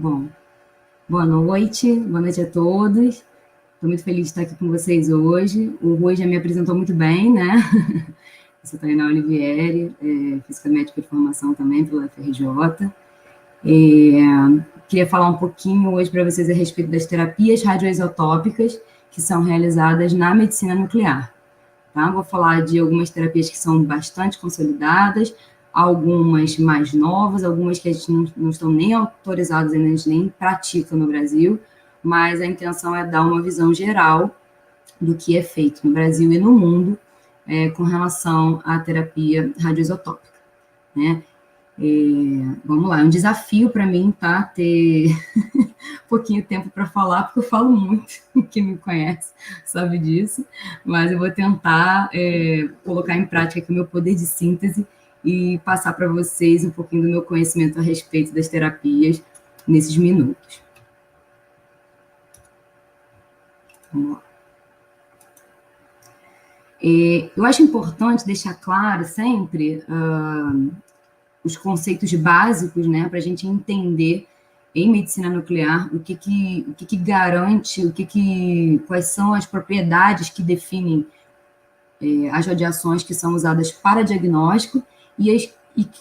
Bom, boa noite a todos. Estou muito feliz de estar aqui com vocês hoje. O Rui já me apresentou muito bem, né? Eu sou Tainá Olivieri, física médica de formação também pela FRJ. Queria falar um pouquinho hoje para vocês a respeito das terapias radioisotópicas que são realizadas na medicina nuclear. Tá? Vou falar de algumas terapias que são bastante consolidadas, algumas mais novas, algumas que a gente não estão nem autorizadas ainda, a gente nem pratica no Brasil, mas a intenção é dar uma visão geral do que é feito no Brasil e no mundo com relação à terapia radioisotópica, né? Vamos lá, é um desafio para mim, tá? Ter um pouquinho de tempo para falar, porque eu falo muito, quem me conhece sabe disso, mas eu vou tentar colocar em prática aqui o meu poder de síntese e passar para vocês um pouquinho do meu conhecimento a respeito das terapias nesses minutos. Vamos lá. Eu acho importante deixar claro sempre os conceitos básicos, né, para a gente entender em medicina nuclear o que garante, quais são as propriedades que definem as radiações que são usadas para diagnóstico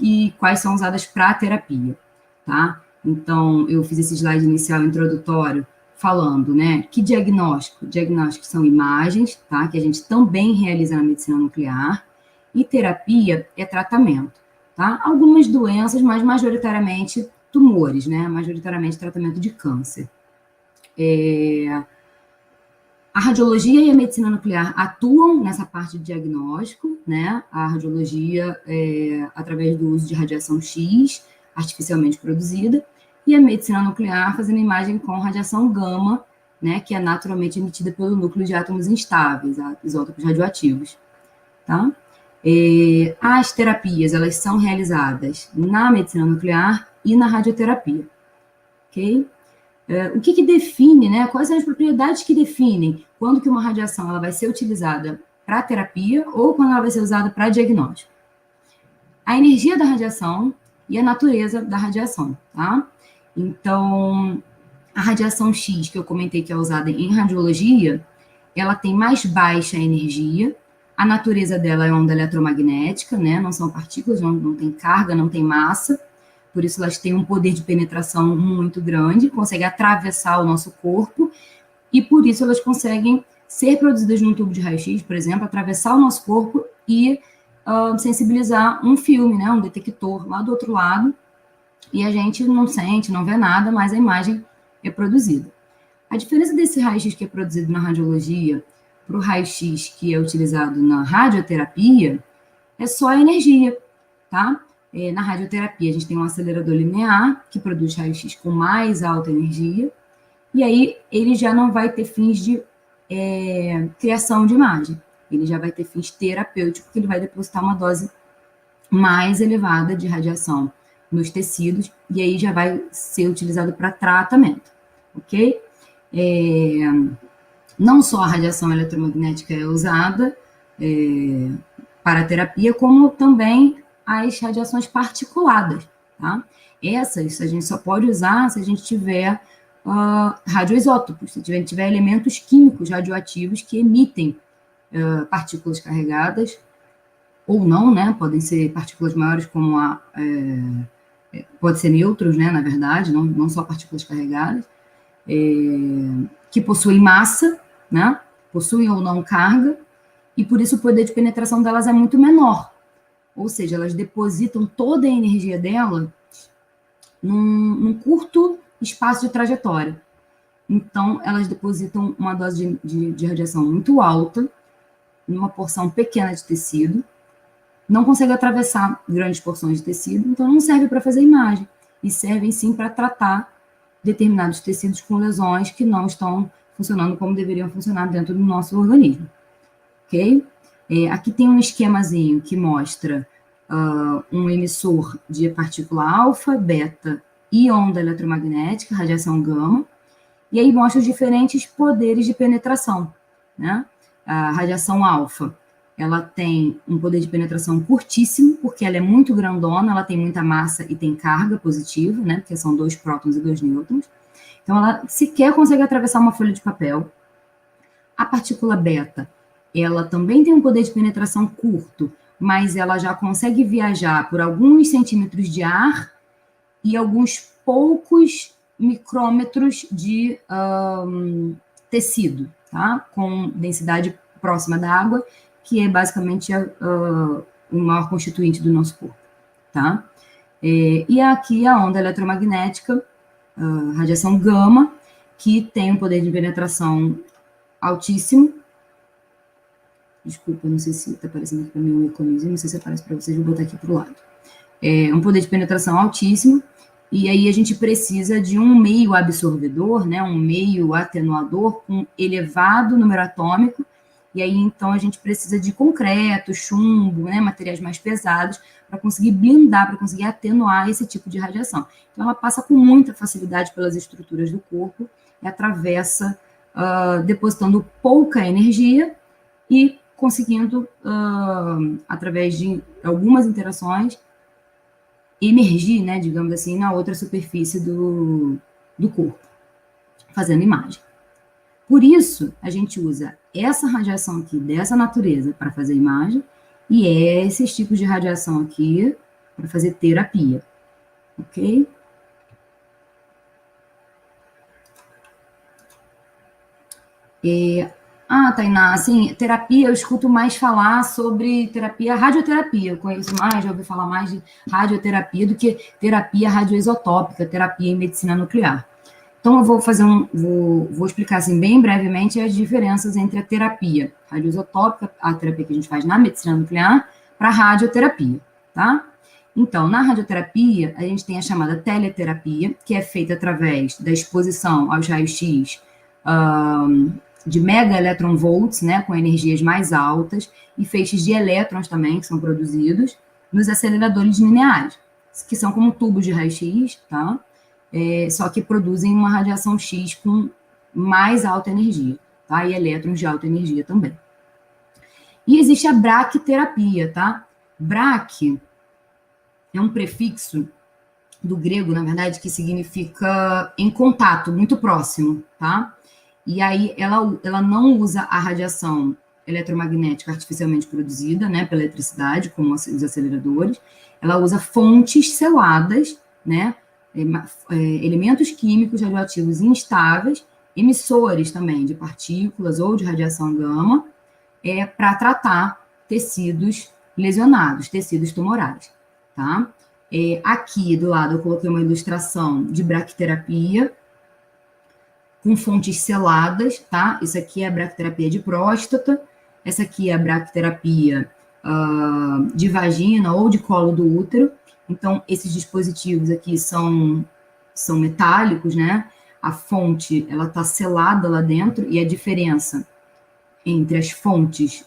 e quais são usadas para terapia, tá? Então, eu fiz esse slide inicial introdutório falando, né, que diagnóstico? Diagnóstico são imagens, tá, que a gente também realiza na medicina nuclear, e terapia é tratamento, tá? Algumas doenças, mas majoritariamente tumores, né, majoritariamente tratamento de câncer. A radiologia e a medicina nuclear atuam nessa parte de diagnóstico, né? A radiologia através do uso de radiação X, artificialmente produzida, e a medicina nuclear fazendo imagem com radiação gama, né? Que é naturalmente emitida pelo núcleo de átomos instáveis, isótopos radioativos, tá? As terapias, elas são realizadas na medicina nuclear e na radioterapia, ok? O que define, né? Quais são as propriedades que definem quando que uma radiação ela vai ser utilizada para terapia ou quando ela vai ser usada para diagnóstico? A energia da radiação e a natureza da radiação, tá? Então, a radiação X, que eu comentei que é usada em radiologia, ela tem mais baixa energia, a natureza dela é onda eletromagnética, né? Não são partículas, não tem carga, não tem massa, por isso elas têm um poder de penetração muito grande, conseguem atravessar o nosso corpo, e por isso elas conseguem ser produzidas num tubo de raio-x, por exemplo, atravessar o nosso corpo e sensibilizar um filme, né, um detector lá do outro lado, e a gente não sente, não vê nada, mas a imagem é produzida. A diferença desse raio-x que é produzido na radiologia para o raio-x que é utilizado na radioterapia é só a energia, tá? Na radioterapia, a gente tem um acelerador linear, que produz raio-x com mais alta energia, e aí ele já não vai ter fins de criação de imagem, ele já vai ter fins terapêuticos, porque ele vai depositar uma dose mais elevada de radiação nos tecidos, e aí já vai ser utilizado para tratamento, ok? Não só a radiação eletromagnética é usada para a terapia, como também as radiações particuladas, tá? Essas a gente só pode usar se a gente tiver radioisótopos, se tiver elementos químicos radioativos que emitem partículas carregadas, ou não, né? Podem ser partículas maiores como pode ser nêutrons, né? Na verdade, não só partículas carregadas, que possuem massa, né? Possuem ou não carga, e por isso o poder de penetração delas é muito menor. Ou seja, elas depositam toda a energia dela num curto espaço de trajetória. Então, elas depositam uma dose de radiação muito alta, numa porção pequena de tecido, não consegue atravessar grandes porções de tecido, então não serve para fazer imagem, e servem sim para tratar determinados tecidos com lesões que não estão funcionando como deveriam funcionar dentro do nosso organismo, ok? Aqui tem um esquemazinho que mostra um emissor de partícula alfa, beta e onda eletromagnética, radiação gama, e aí mostra os diferentes poderes de penetração, né? A radiação alfa ela tem um poder de penetração curtíssimo, porque ela é muito grandona, ela tem muita massa e tem carga positiva, né? Porque são 2 prótons e 2 nêutrons. Então, ela sequer consegue atravessar uma folha de papel. A partícula beta, ela também tem um poder de penetração curto, mas ela já consegue viajar por alguns centímetros de ar e alguns poucos micrômetros de tecido, tá? Com densidade próxima da água, que é basicamente o maior constituinte do nosso corpo, tá? E aqui a onda eletromagnética, radiação gama, que tem um poder de penetração altíssimo. Desculpa, não sei se está aparecendo aqui para mim um íconezinho, não sei se aparece para vocês, vou botar aqui para o lado. Um poder de penetração altíssimo, e aí a gente precisa de um meio absorvedor, né, um meio atenuador com elevado número atômico, e aí então a gente precisa de concreto, chumbo, né, materiais mais pesados, para conseguir blindar, para conseguir atenuar esse tipo de radiação. Então ela passa com muita facilidade pelas estruturas do corpo e atravessa depositando pouca energia e conseguindo, através de algumas interações, emergir, né, digamos assim, na outra superfície do corpo, fazendo imagem. Por isso, a gente usa essa radiação aqui, dessa natureza, para fazer imagem, e esses tipos de radiação aqui para fazer terapia, ok? Tainá, assim, terapia, eu escuto mais falar sobre radioterapia, eu conheço mais, já ouvi falar mais de radioterapia do que terapia radioisotópica, terapia em medicina nuclear. Então, eu vou fazer vou explicar, assim, bem brevemente as diferenças entre a terapia radioisotópica, a terapia que a gente faz na medicina nuclear, para a radioterapia, tá? Então, na radioterapia, a gente tem a chamada teleterapia, que é feita através da exposição aos raios-x, de mega electronvolts, né, com energias mais altas, e feixes de elétrons também, que são produzidos nos aceleradores lineares, que são como tubos de raio-x, tá? Só que produzem uma radiação X com mais alta energia, tá? E elétrons de alta energia também. E existe a braquiterapia, tá? Braque é um prefixo do grego, na verdade, que significa em contato, muito próximo, tá? E aí ela não usa a radiação eletromagnética artificialmente produzida, né, pela eletricidade, como os aceleradores. Ela usa fontes seladas, né, elementos químicos radioativos instáveis, emissores também de partículas ou de radiação gama, para tratar tecidos lesionados, tecidos tumorais, tá? Aqui do lado eu coloquei uma ilustração de braquiterapia, com fontes seladas, tá? Isso aqui é a braquiterapia de próstata, essa aqui é a braquiterapia de vagina ou de colo do útero. Então, esses dispositivos aqui são metálicos, né? A fonte, ela tá selada lá dentro, e a diferença entre as fontes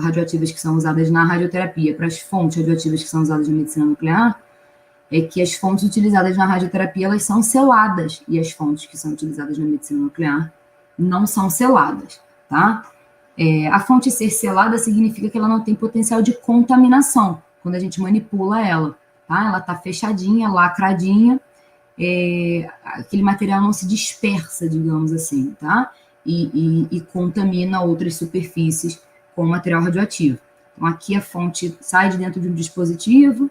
radioativas que são usadas na radioterapia para as fontes radioativas que são usadas na medicina nuclear é que as fontes utilizadas na radioterapia, elas são seladas, e as fontes que são utilizadas na medicina nuclear não são seladas, tá? A fonte ser selada significa que ela não tem potencial de contaminação quando a gente manipula ela, tá? Ela tá fechadinha, lacradinha, aquele material não se dispersa, digamos assim, tá? E contamina outras superfícies com material radioativo. Então, aqui a fonte sai de dentro de um dispositivo,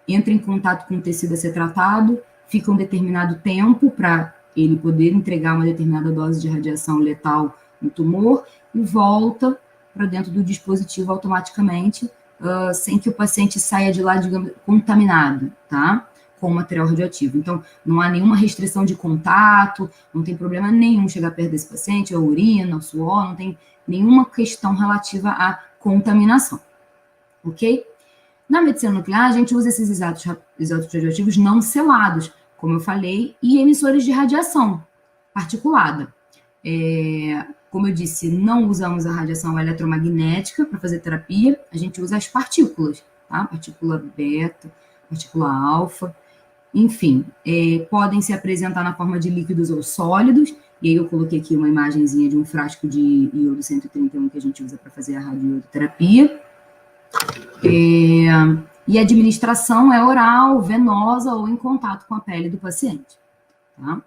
entra em contato com o tecido a ser tratado, fica um determinado tempo para ele poder entregar uma determinada dose de radiação letal no tumor e volta para dentro do dispositivo automaticamente, sem que o paciente saia de lá, digamos, contaminado, tá? Com material radioativo. Então, não há nenhuma restrição de contato, não tem problema nenhum chegar perto desse paciente, a urina, o suor, não tem nenhuma questão relativa à contaminação, ok? Na medicina nuclear, a gente usa esses isótopos radioativos não selados, como eu falei, e emissores de radiação particulada. Como eu disse, não usamos a radiação eletromagnética para fazer terapia, a gente usa as partículas, tá? Partícula beta, partícula alfa, enfim, podem se apresentar na forma de líquidos ou sólidos, E aí eu coloquei aqui uma imagenzinha de um frasco de iodo 131 que a gente usa para fazer a radioiodoterapia. E a administração é oral, venosa ou em contato com a pele do paciente. Tá?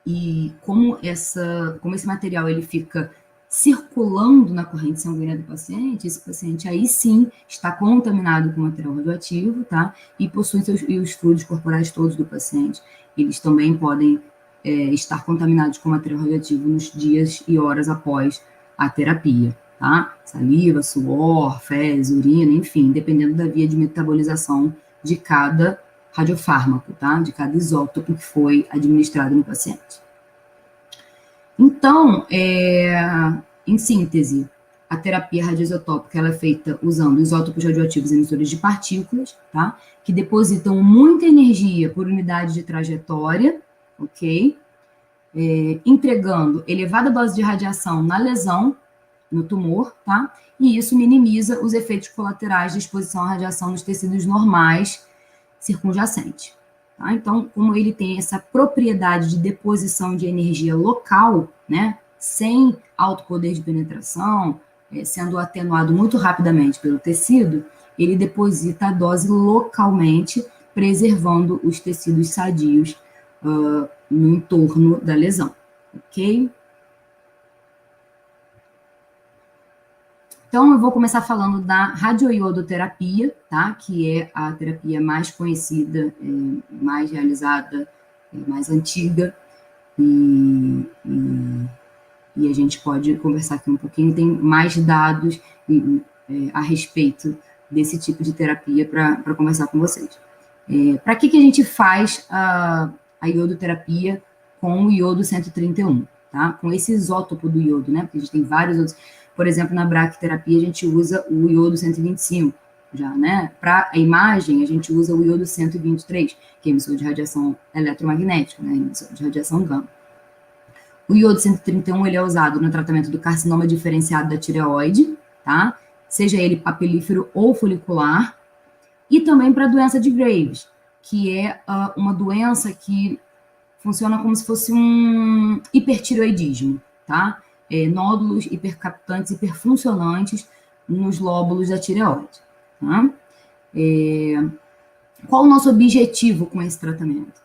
E como esse material ele fica circulando na corrente sanguínea do paciente, esse paciente aí sim está contaminado com material radioativo, tá? E possui os fluidos corporais todos do paciente. Eles também podem estar contaminados com material radioativo nos dias e horas após a terapia, tá? Saliva, suor, fezes, urina, enfim, dependendo da via de metabolização de cada radiofármaco, tá? De cada isótopo que foi administrado no paciente. Então, em síntese, a terapia radioisotópica ela é feita usando isótopos radioativos emissores de partículas, tá? Que depositam muita energia por unidade de trajetória, ok? Entregando elevada dose de radiação na lesão, no tumor, tá? E isso minimiza os efeitos colaterais de exposição à radiação nos tecidos normais circunjacentes. Tá? Então, como ele tem essa propriedade de deposição de energia local, né, sem alto poder de penetração, sendo atenuado muito rapidamente pelo tecido, ele deposita a dose localmente, preservando os tecidos sadios no entorno da lesão, ok? Então, eu vou começar falando da radioiodoterapia, tá? Que é a terapia mais conhecida, mais realizada, mais antiga, e a gente pode conversar aqui um pouquinho, tem mais dados a respeito desse tipo de terapia para conversar com vocês. Para que a gente faz a iodoterapia com o iodo 131, tá? Com esse isótopo do iodo, né? Porque a gente tem vários outros. Por exemplo, na braquiterapia, a gente usa o iodo 125, já, né? Para a imagem, a gente usa o iodo 123, que é emissor de radiação eletromagnética, né? Emissor de radiação gama. O iodo 131, ele é usado no tratamento do carcinoma diferenciado da tireoide, tá? Seja ele papilífero ou folicular, e também para a doença de Graves, que é uma doença que funciona como se fosse um hipertireoidismo, tá? Nódulos hipercaptantes, hiperfuncionantes nos lóbulos da tireoide. Tá? Qual o nosso objetivo com esse tratamento?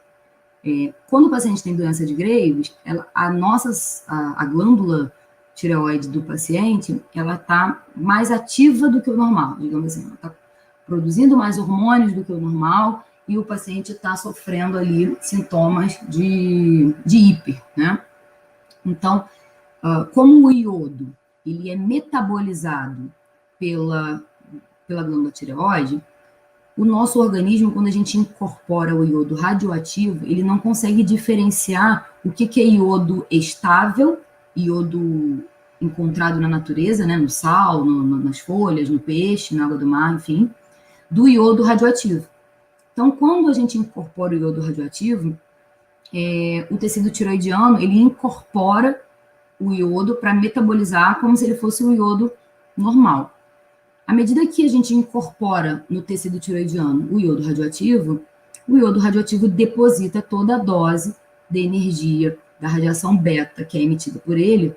Quando o paciente tem doença de Graves, a glândula tireoide do paciente, ela está mais ativa do que o normal, digamos assim, ela está produzindo mais hormônios do que o normal e o paciente está sofrendo ali sintomas de hiper, né? Então, como o iodo ele é metabolizado pela glândula tireoide, o nosso organismo, quando a gente incorpora o iodo radioativo, ele não consegue diferenciar o que é iodo estável, iodo encontrado na natureza, né, no sal, nas folhas, no peixe, na água do mar, enfim, do iodo radioativo. Então, quando a gente incorpora o iodo radioativo, o tecido tiroidiano, ele incorpora o iodo para metabolizar como se ele fosse o iodo normal. À medida que a gente incorpora no tecido tiroidiano o iodo radioativo deposita toda a dose de energia da radiação beta que é emitida por ele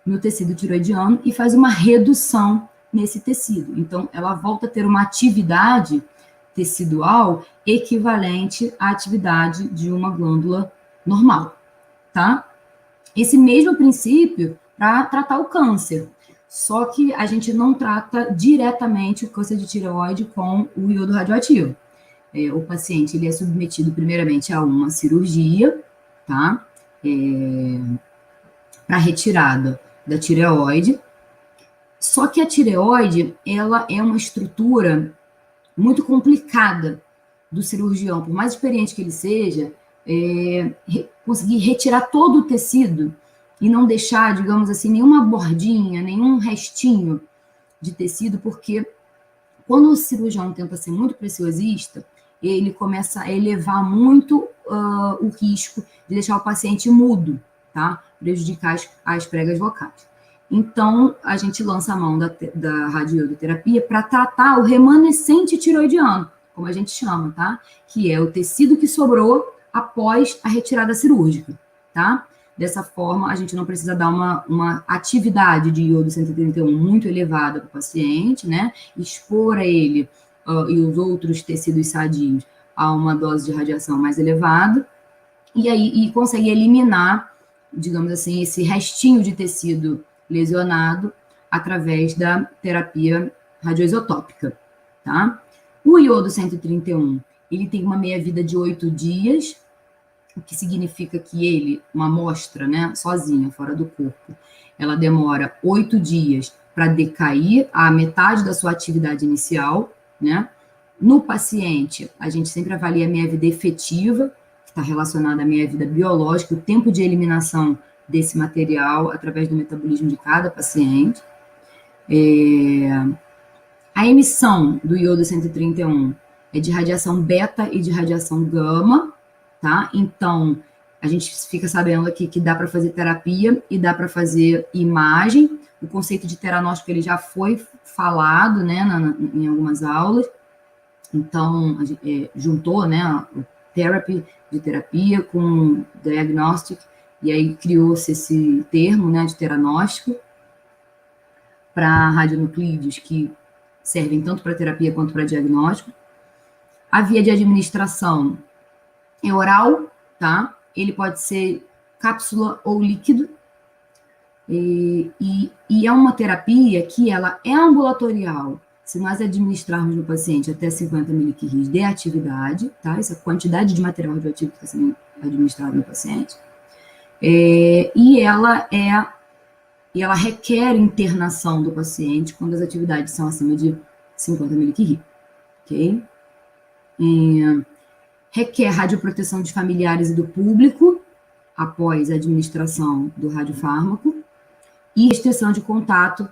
no tecido tiroidiano e faz uma redução nesse tecido. Então, ela volta a ter uma atividade tecidual equivalente à atividade de uma glândula normal, tá? Esse mesmo princípio para tratar o câncer, só que a gente não trata diretamente o câncer de tireoide com o iodo radioativo. O paciente ele é submetido primeiramente a uma cirurgia, tá? Para retirada da tireoide. Só que a tireoide, ela é uma estrutura muito complicada do cirurgião, por mais experiente que ele seja, conseguir retirar todo o tecido e não deixar, digamos assim, nenhuma bordinha, nenhum restinho de tecido, porque quando o cirurgião tenta ser muito preciosista, ele começa a elevar muito o risco de deixar o paciente mudo, tá? Prejudicar as pregas vocais. Então, a gente lança a mão da radioiodoterapia para tratar o remanescente tiroidiano, como a gente chama, tá? Que é o tecido que sobrou após a retirada cirúrgica, tá? Dessa forma, a gente não precisa dar uma atividade de iodo 131 muito elevada para o paciente, né? Expor a ele e os outros tecidos sadios a uma dose de radiação mais elevada, e consegue eliminar, digamos assim, esse restinho de tecido lesionado através da terapia radioisotópica, tá? O iodo 131, ele tem uma meia-vida de 8 dias, o que significa que ele, uma amostra, né, sozinha, fora do corpo, ela demora 8 dias para decair a metade da sua atividade inicial, né? No paciente, a gente sempre avalia a meia-vida efetiva, que está relacionada à meia-vida biológica, o tempo de eliminação desse material através do metabolismo de cada paciente. A emissão do iodo 131 é de radiação beta e de radiação gama, tá? Então, a gente fica sabendo aqui que dá para fazer terapia e dá para fazer imagem. O conceito de teranóstico ele já foi falado, né, em algumas aulas. Então, a gente, juntou, né, o therapy de terapia com diagnostic, e aí criou-se esse termo, né, de teranóstico para radionuclídeos que servem tanto para terapia quanto para diagnóstico. A via de administração é oral, tá? Ele pode ser cápsula ou líquido. E é uma terapia que ela é ambulatorial. Se nós administrarmos no paciente até 50 milicuries de atividade, tá? Essa quantidade de material radioativo que está sendo administrado no paciente. E ela requer internação do paciente quando as atividades são acima de 50 milicuries, ok? Requer radioproteção de familiares e do público após a administração do radiofármaco e restrição de contato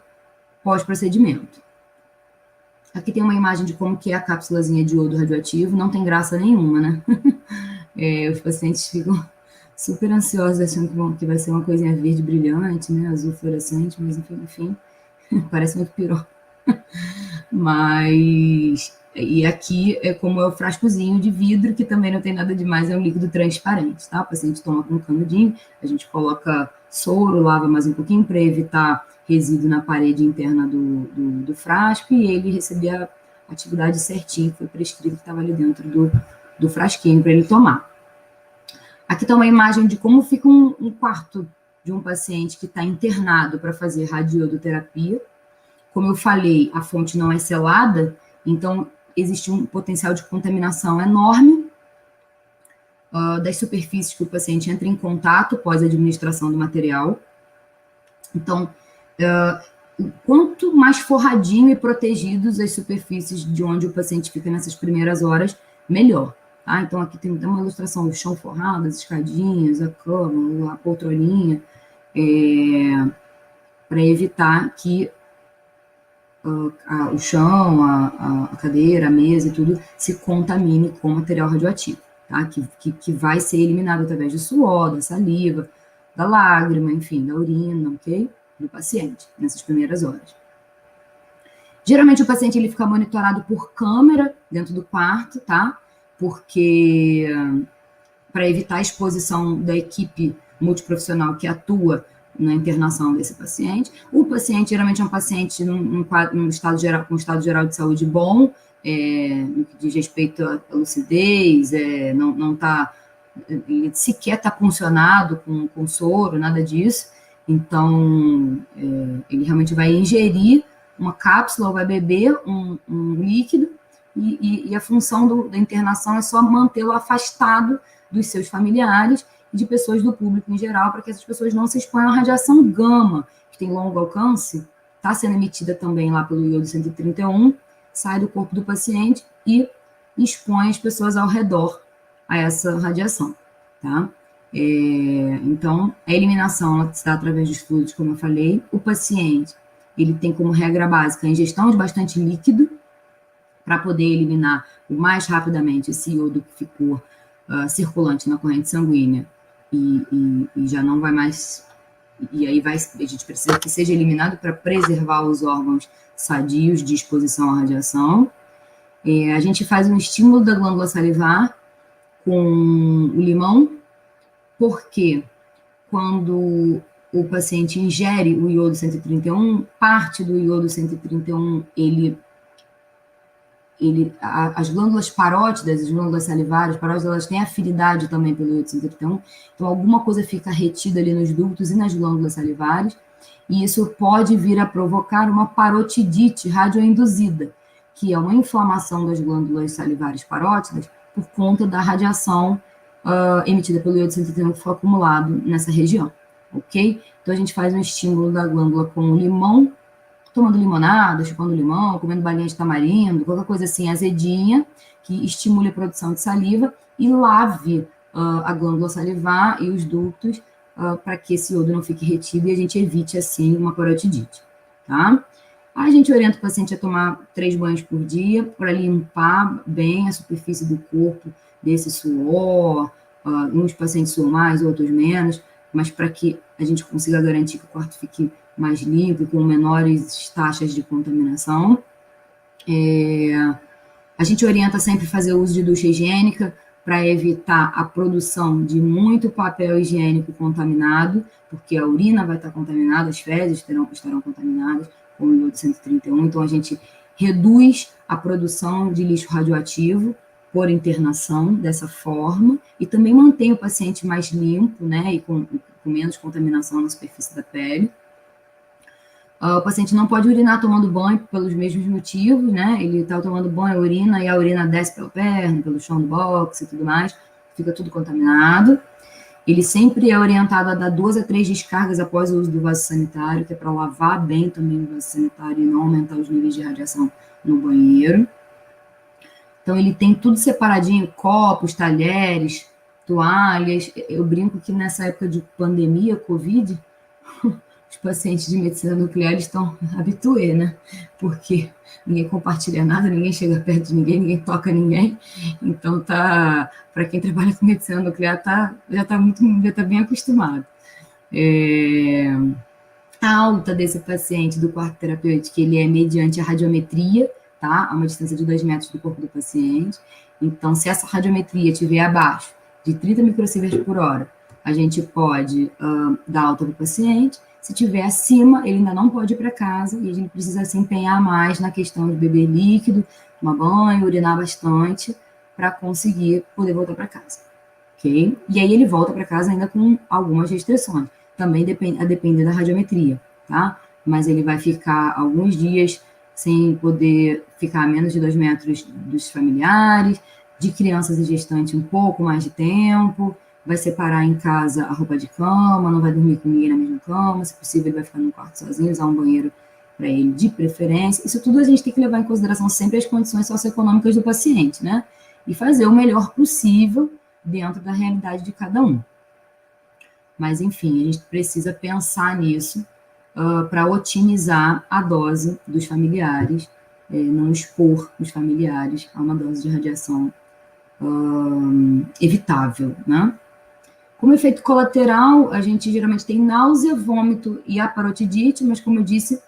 pós-procedimento. Aqui tem uma imagem de como que é a cápsulazinha de iodo radioativo, não tem graça nenhuma, né? Os pacientes ficam super ansiosos, achando que vai ser uma coisinha verde brilhante, né? Azul fluorescente, mas enfim parece muito piró. Mas, e aqui é como é o frascozinho de vidro, que também não tem nada demais, é um líquido transparente, tá? O paciente toma com um canudinho, a gente coloca soro, lava mais um pouquinho para evitar resíduo na parede interna do frasco, e ele recebia a atividade certinho, foi prescrito, que estava ali dentro do frasquinho para ele tomar. Aqui está uma imagem de como fica um quarto de um paciente que está internado para fazer radioterapia. Como eu falei, a fonte não é selada, então existe um potencial de contaminação enorme das superfícies que o paciente entra em contato após a administração do material. Então, quanto mais forradinho e protegidos as superfícies de onde o paciente fica nessas primeiras horas, melhor. Tá? Então, aqui tem uma ilustração do chão forrado, as escadinhas, a cama, a poltroninha, para evitar que o chão, a cadeira, a mesa e tudo se contamine com material radioativo, tá? Que vai ser eliminado através do suor, da saliva, da lágrima, enfim, da urina, ok? Do paciente, nessas primeiras horas. Geralmente o paciente ele fica monitorado por câmera dentro do quarto, tá? Porque para evitar a exposição da equipe multiprofissional que atua na internação desse paciente. O paciente geralmente é um paciente com um estado geral de saúde bom, no que diz respeito à lucidez, não está, ele sequer está funcionado com soro, nada disso. Então, ele realmente vai ingerir uma cápsula ou vai beber um líquido, e a função da internação é só mantê-lo afastado dos seus familiares e de pessoas do público em geral, para que essas pessoas não se exponham à radiação gama, que tem longo alcance, está sendo emitida também lá pelo iodo 131, sai do corpo do paciente e expõe as pessoas ao redor a essa radiação, tá? Então, a eliminação ela se dá através dos fluidos, como eu falei. O paciente, ele tem como regra básica a ingestão de bastante líquido, para poder eliminar o mais rapidamente esse iodo que ficou circulante na corrente sanguínea, e já não vai mais, e aí a gente precisa que seja eliminado para preservar os órgãos sadios de exposição à radiação. A gente faz um estímulo da glândula salivar com o limão, porque quando o paciente ingere o iodo 131, parte do iodo 131, as glândulas parótidas, as glândulas salivares, parótidas, elas têm afinidade também pelo iodo 131, então alguma coisa fica retida ali nos ductos e nas glândulas salivares, e isso pode vir a provocar uma parotidite radioinduzida, que é uma inflamação das glândulas salivares parótidas por conta da radiação emitida pelo iodo 131 que foi acumulado nessa região, ok? Então a gente faz um estímulo da glândula com limão, tomando limonada, chupando limão, comendo balinha de tamarindo, qualquer coisa assim azedinha, que estimule a produção de saliva e lave a glândula salivar e os ductos para que esse iodo não fique retido e a gente evite, assim, uma parotidite, tá? A gente orienta o paciente a tomar 3 banhos por dia para limpar bem a superfície do corpo desse suor. Uns pacientes suam mais, outros menos, mas para que a gente consiga garantir que o quarto fique mais limpo, com menores taxas de contaminação. A gente orienta sempre a fazer uso de ducha higiênica para evitar a produção de muito papel higiênico contaminado, porque a urina vai estar contaminada, as fezes estarão contaminadas com o iodo 131, então a gente reduz a produção de lixo radioativo por internação dessa forma e também mantém o paciente mais limpo, né, e com menos contaminação na superfície da pele. O paciente não pode urinar tomando banho pelos mesmos motivos, né? Ele está tomando banho, urina, e a urina desce pela perna, pelo chão do box e tudo mais, fica tudo contaminado. Ele sempre é orientado a dar 2 a 3 descargas após o uso do vaso sanitário, que é para lavar bem também o vaso sanitário e não aumentar os níveis de radiação no banheiro. Então, ele tem tudo separadinho, copos, talheres, toalhas. Eu brinco que nessa época de pandemia, Covid, os pacientes de medicina nuclear estão habitués, né? Porque ninguém compartilha nada, ninguém chega perto de ninguém, ninguém toca ninguém. Então, para quem trabalha com medicina nuclear, já está bem acostumado. A alta desse paciente do quarto terapêutico, ele é mediante a radiometria, tá? A uma distância de 2 metros do corpo do paciente. Então, se essa radiometria estiver abaixo de 30 microsieverts por hora, a gente pode dar alta para o paciente. Se estiver acima, ele ainda não pode ir para casa e a gente precisa se empenhar mais na questão de beber líquido, tomar banho, urinar bastante, para conseguir poder voltar para casa, ok? E aí ele volta para casa ainda com algumas restrições, também a depender da radiometria, tá? Mas ele vai ficar alguns dias sem poder ficar a menos de 2 metros dos familiares, de crianças e gestantes um pouco mais de tempo, vai separar em casa a roupa de cama, não vai dormir com ninguém na mesma cama, se possível ele vai ficar no quarto sozinho, usar um banheiro para ele de preferência. Isso tudo a gente tem que levar em consideração sempre as condições socioeconômicas do paciente, né? E fazer o melhor possível dentro da realidade de cada um. Mas, enfim, a gente precisa pensar nisso para otimizar a dose dos familiares, não expor os familiares a uma dose de radiação evitável, né? Como efeito colateral, a gente geralmente tem náusea, vômito e a parotidite, mas como eu disse,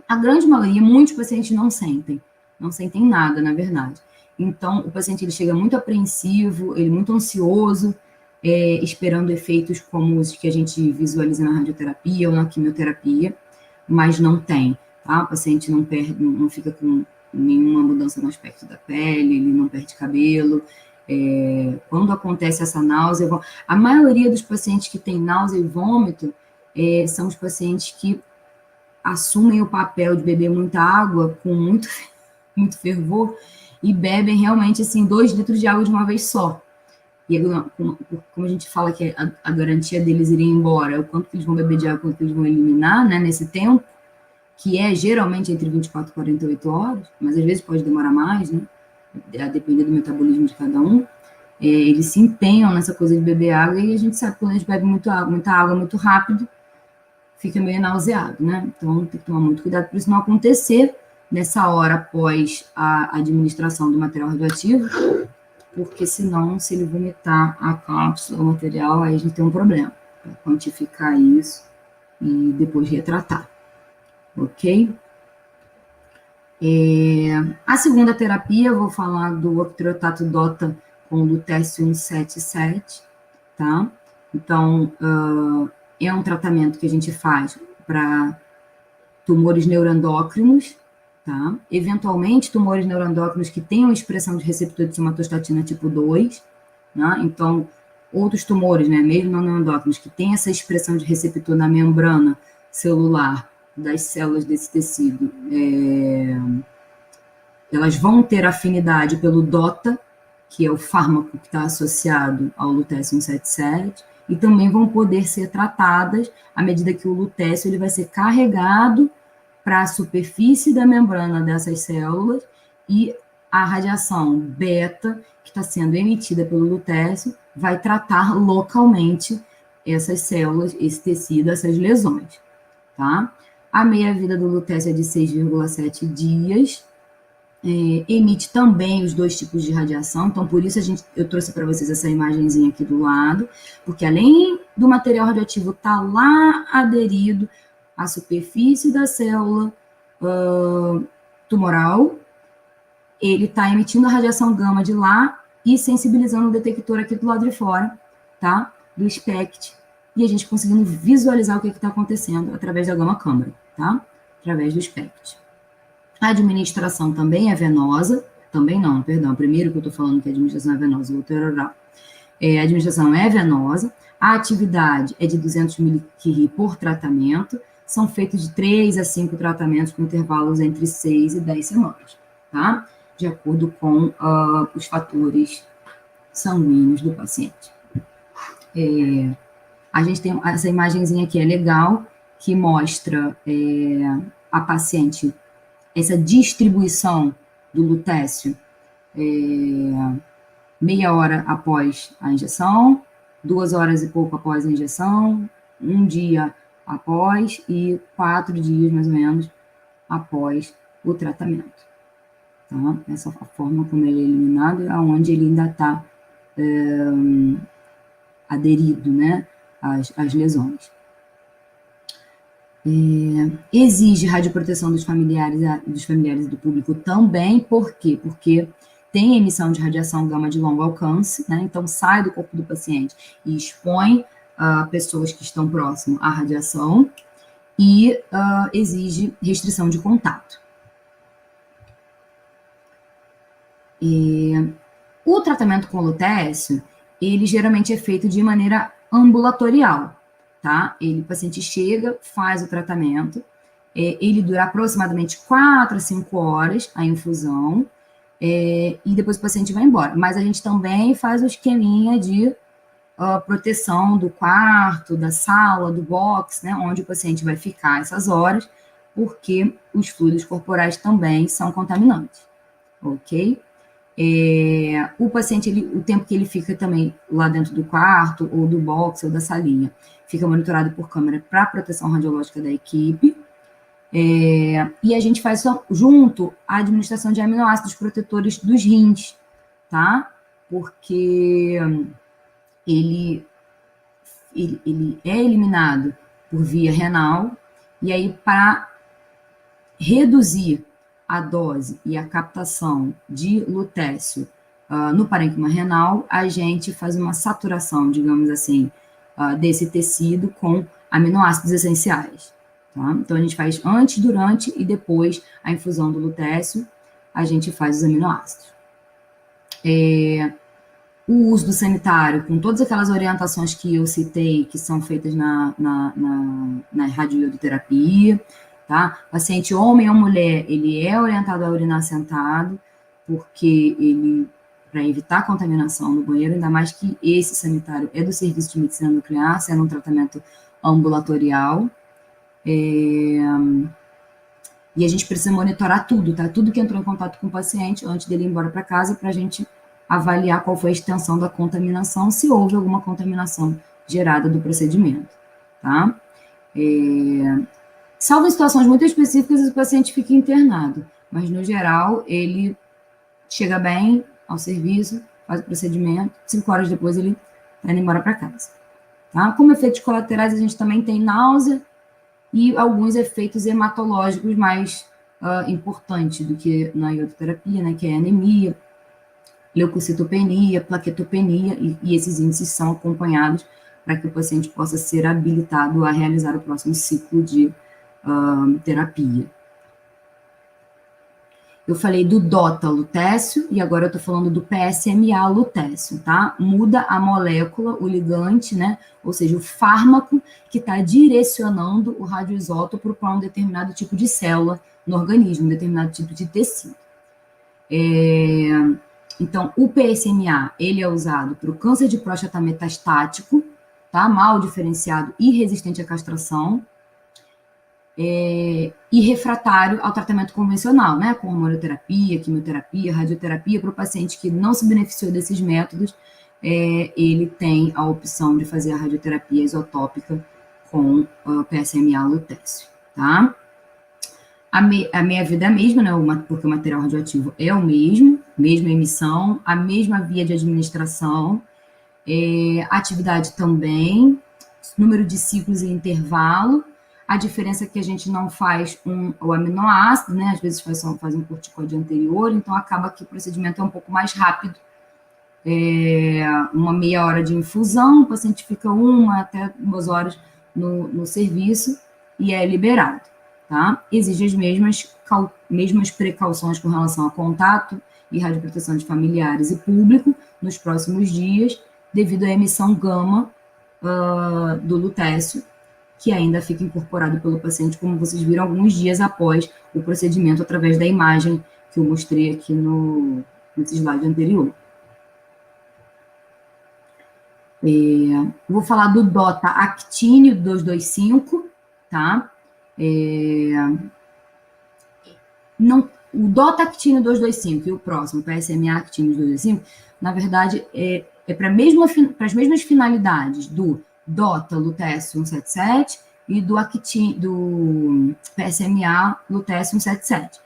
a grande maioria, muitos pacientes não sentem nada, na verdade. Então, o paciente ele chega muito apreensivo, ele muito ansioso, esperando efeitos como os que a gente visualiza na radioterapia ou na quimioterapia, mas não tem, tá? O paciente não fica com nenhuma mudança no aspecto da pele, ele não perde cabelo. Quando acontece essa náusea, a maioria dos pacientes que tem náusea e vômito são os pacientes que assumem o papel de beber muita água com muito, muito fervor e bebem realmente assim 2 litros de água de uma vez só. E como a gente fala que a garantia deles irem embora, o quanto que eles vão beber de água, o quanto que eles vão eliminar, né, nesse tempo, que é geralmente entre 24 e 48 horas, mas às vezes pode demorar mais, né? A depender do metabolismo de cada um, eles se empenham nessa coisa de beber água e a gente sabe que quando a gente bebe muita água muito rápido, fica meio nauseado, né? Então tem que tomar muito cuidado para isso não acontecer nessa hora após a administração do material radioativo, porque senão, se ele vomitar a cápsula, o material, aí a gente tem um problema para quantificar isso e depois retratar, ok? A segunda terapia, eu vou falar do octreotato DOTA com lutécio-177, tá? Então, é um tratamento que a gente faz para tumores neuroendócrinos, tá? Eventualmente, tumores neuroendócrinos que tenham expressão de receptor de somatostatina tipo 2, né? Então, outros tumores, né, mesmo não neuroendócrinos, que têm essa expressão de receptor na membrana celular das células desse tecido, elas vão ter afinidade pelo DOTA, que é o fármaco que está associado ao lutécio-177, e também vão poder ser tratadas à medida que o lutécio ele vai ser carregado para a superfície da membrana dessas células e a radiação beta, que está sendo emitida pelo lutécio, vai tratar localmente essas células, esse tecido, essas lesões, tá? A meia-vida do lutécio é de 6,7 dias, emite também os dois tipos de radiação, então por isso eu trouxe para vocês essa imagenzinha aqui do lado, porque além do material radioativo estar lá aderido à superfície da célula tumoral, ele está emitindo a radiação gama de lá e sensibilizando o detector aqui do lado de fora, tá? Do SPECT, e a gente conseguindo visualizar o que está acontecendo através da gama câmara, tá? Através do SPECT. A administração também é venosa, também não, perdão, primeiro que eu estou falando que a administração é venosa, o outro é oral. A administração é venosa, a atividade é de 200 mQ por tratamento, são feitos de 3 a 5 tratamentos com intervalos entre 6 e 10 semanas, tá? De acordo com os fatores sanguíneos do paciente. A gente tem essa imagenzinha aqui, é legal, que mostra a paciente, essa distribuição do lutécio meia hora após a injeção, 2 horas e pouco após a injeção, 1 dia após e 4 dias, mais ou menos, após o tratamento. Tá? Essa é a forma como ele é eliminado e aonde ele ainda está aderido, né, às lesões. Exige radioproteção dos familiares e do público também, por quê? Porque tem emissão de radiação gama de longo alcance, né? Então sai do corpo do paciente e expõe pessoas que estão próximas à radiação e exige restrição de contato. O tratamento com lutécio, ele geralmente é feito de maneira ambulatorial, tá? O paciente chega, faz o tratamento, ele dura aproximadamente 4 a 5 horas, a infusão, e depois o paciente vai embora. Mas a gente também faz o esqueminha de proteção do quarto, da sala, do box, né, onde o paciente vai ficar essas horas, porque os fluidos corporais também são contaminantes, ok? O paciente, o tempo que ele fica também lá dentro do quarto, ou do box, ou da salinha, fica monitorado por câmera para proteção radiológica da equipe, e a gente faz junto a administração de aminoácidos protetores dos rins, tá? Porque ele é eliminado por via renal, e aí para reduzir a dose e a captação de lutécio no parênquima renal, a gente faz uma saturação, digamos assim, desse tecido com aminoácidos essenciais. Tá? Então, a gente faz antes, durante e depois a infusão do lutécio, a gente faz os aminoácidos. O uso do sanitário, com todas aquelas orientações que eu citei, que são feitas na radioiodoterapia, tá? Paciente homem ou mulher, ele é orientado a urinar sentado, porque para evitar contaminação no banheiro, ainda mais que esse sanitário é do serviço de medicina nuclear, sendo um tratamento ambulatorial. E a gente precisa monitorar tudo, tá? Tudo que entrou em contato com o paciente antes dele ir embora para casa, para a gente avaliar qual foi a extensão da contaminação, se houve alguma contaminação gerada do procedimento, tá? Salvo em situações muito específicas, o paciente fica internado, mas, no geral, ele chega bem ao serviço, faz o procedimento, 5 horas depois ele está indo embora para casa, tá? Como efeitos colaterais, a gente também tem náusea e alguns efeitos hematológicos mais importantes do que na iodoterapia, né, que é a anemia, leucocitopenia, plaquetopenia, e esses índices são acompanhados para que o paciente possa ser habilitado a realizar o próximo ciclo de terapia. Eu falei do DOTA-lutécio e agora eu estou falando do PSMA-lutécio, tá? Muda a molécula, o ligante, né? Ou seja, o fármaco que está direcionando o radioisótopo para um determinado tipo de célula no organismo, um determinado tipo de tecido. Então, o PSMA, ele é usado para o câncer de próstata metastático, tá? Mal diferenciado e resistente à castração, e refratário ao tratamento convencional, né? Com hormonioterapia, quimioterapia, radioterapia. Para o paciente que não se beneficiou desses métodos, ele tem a opção de fazer a radioterapia isotópica com PSMA-lutécio, tá? A meia-vida é a mesma, né? Porque o material radioativo é o mesmo, mesma emissão, a mesma via de administração, atividade também, número de ciclos e intervalo. A diferença é que a gente não faz o aminoácido, né? Às vezes faz um corticóide anterior, então acaba que o procedimento é um pouco mais rápido. Uma meia hora de infusão, o paciente fica 1 até 2 horas no serviço e é liberado, tá? Exige as mesmas precauções com relação a contato e radioproteção de familiares e público nos próximos dias, devido à emissão gama do lutécio, que ainda fica incorporado pelo paciente, como vocês viram, alguns dias após o procedimento, através da imagem que eu mostrei aqui nesse slide anterior. Vou falar do DOTA-actínio 225, tá? O DOTA-actínio 225 e o próximo, PSMA-actínio 225, na verdade, é para as mesmas finalidades do DOTA-lutécio 177 e do PSMA-lutécio 177.